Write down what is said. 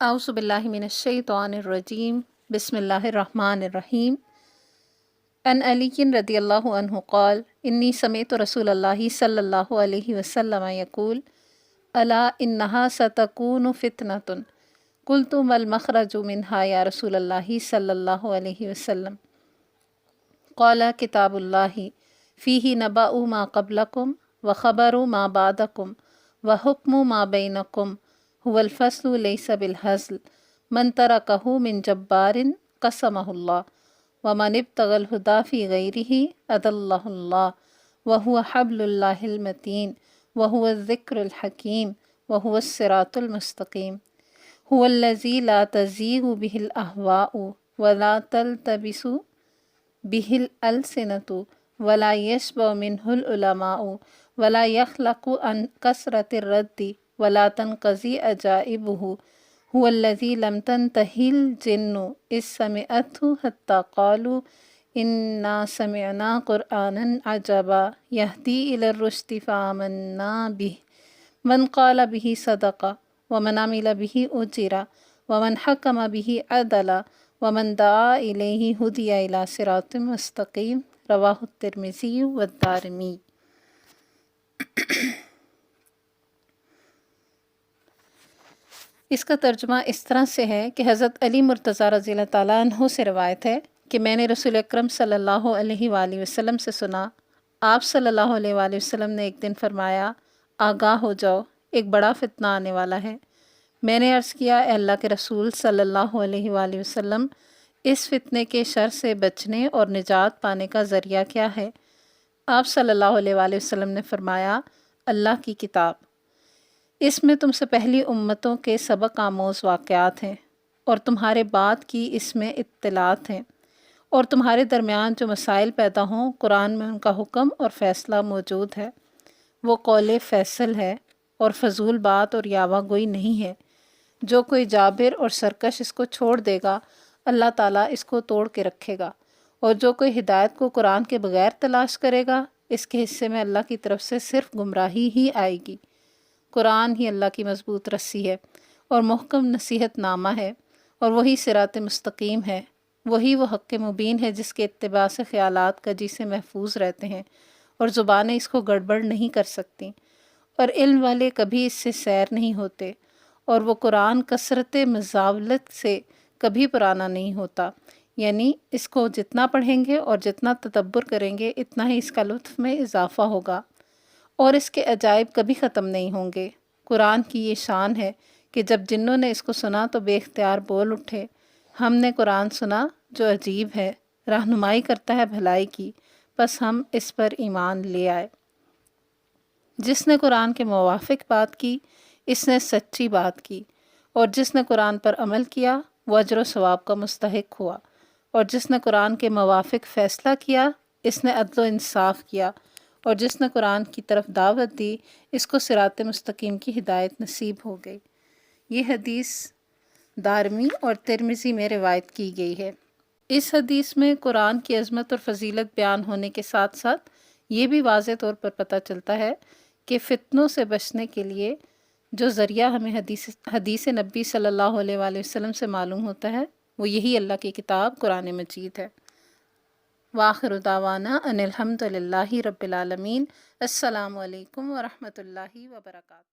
اعوذ باللہ من الشیطان الرجیم بسم اللہ الرحمن الرحیم ان علی رضی اللہ عنہ قال انی سمعت رسول اللہ صلی اللہ علیہ وسلم یقول الا انہا ستکون فتنۃ قلت ما المخرج منہا یا رسول اللہ صلی اللہ علیہ وسلم قال کتاب اللہ فیہ نبأ ما قبلکم وخبر ما بعدکم وحکم ما بینکم هو الفصل ليس بالهزل من تركه من جبار قسمه الله ومن ابتغى الهدى في غيره أضله الله وهو حبل الله المتين وهو الذكر الحكيم وهو الصراط المستقيم هو الذي لا تزيغ به الأهواء ولا تلتبس به الألسنة ولا يشبع منه العلماء ولا يخلق عن كثرة الرد ولا تنقضي عجائبه هو الذي لم تنتهي الجن إذ سمعته حتى قالوا إنا سمعنا قرآنا عجبا يهدي إلى الرشد فآمنا به من قال به صدق ومن عمل به أجر ومن حكم به عدل ومن دعا إليه هدي إلى صراط مستقيم رواه الترمذي والدارمي۔ اس کا ترجمہ اس طرح سے ہے کہ حضرت علی مرتضیٰ رضی اللہ تعالیٰ عنہ سے روایت ہے کہ میں نے رسول اکرم صلی اللہ علیہ وآلہ وسلم سے سنا، آپ صلی اللہ علیہ وآلہ وسلم نے ایک دن فرمایا، آگاہ ہو جاؤ، ایک بڑا فتنہ آنے والا ہے۔ میں نے عرض کیا، اے اللہ کے رسول صلی اللہ علیہ وآلہ وسلم، اس فتنے کے شر سے بچنے اور نجات پانے کا ذریعہ کیا ہے؟ آپ صلی اللہ علیہ وآلہ وسلم نے فرمایا، اللہ کی کتاب، اس میں تم سے پہلی امتوں کے سبق آموز واقعات ہیں، اور تمہارے بعد کی اس میں اطلاعات ہیں، اور تمہارے درمیان جو مسائل پیدا ہوں قرآن میں ان کا حکم اور فیصلہ موجود ہے۔ وہ قول فیصل ہے اور فضول بات اور یاوہ گوئی نہیں ہے۔ جو کوئی جابر اور سرکش اس کو چھوڑ دے گا، اللہ تعالیٰ اس کو توڑ کے رکھے گا، اور جو کوئی ہدایت کو قرآن کے بغیر تلاش کرے گا، اس کے حصے میں اللہ کی طرف سے صرف گمراہی ہی آئے گی۔ قرآن ہی اللہ کی مضبوط رسی ہے اور محکم نصیحت نامہ ہے، اور وہی صراط مستقیم ہے، وہی وہ حق مبین ہے جس کے اتباع سے خیالات کجی سے محفوظ رہتے ہیں اور زبانیں اس کو گڑبڑ نہیں کر سکتیں، اور علم والے کبھی اس سے سیر نہیں ہوتے، اور وہ قرآن کثرت مزاولت سے کبھی پرانا نہیں ہوتا، یعنی اس کو جتنا پڑھیں گے اور جتنا تدبر کریں گے اتنا ہی اس کا لطف میں اضافہ ہوگا، اور اس کے عجائب کبھی ختم نہیں ہوں گے۔ قرآن کی یہ شان ہے کہ جب جنوں نے اس کو سنا تو بے اختیار بول اٹھے، ہم نے قرآن سنا جو عجیب ہے، رہنمائی کرتا ہے بھلائی کی، بس ہم اس پر ایمان لے آئے۔ جس نے قرآن کے موافق بات کی، اس نے سچی بات کی، اور جس نے قرآن پر عمل کیا وہ اجر و ثواب کا مستحق ہوا، اور جس نے قرآن کے موافق فیصلہ کیا، اس نے عدل و انصاف کیا، اور جس نے قرآن کی طرف دعوت دی، اس کو صراط مستقیم کی ہدایت نصیب ہو گئی۔ یہ حدیث دارمی اور ترمذی میں روایت کی گئی ہے۔ اس حدیث میں قرآن کی عظمت اور فضیلت بیان ہونے کے ساتھ ساتھ یہ بھی واضح طور پر پتہ چلتا ہے کہ فتنوں سے بچنے کے لیے جو ذریعہ ہمیں حدیث نبی صلی اللہ علیہ وآلہ وسلم سے معلوم ہوتا ہے، وہ یہی اللہ کی کتاب قرآن مجید ہے۔ وآخر دعوانا ان الحمد للہ رب العالمین۔ السلام علیکم ورحمۃ اللہ وبرکاتہ۔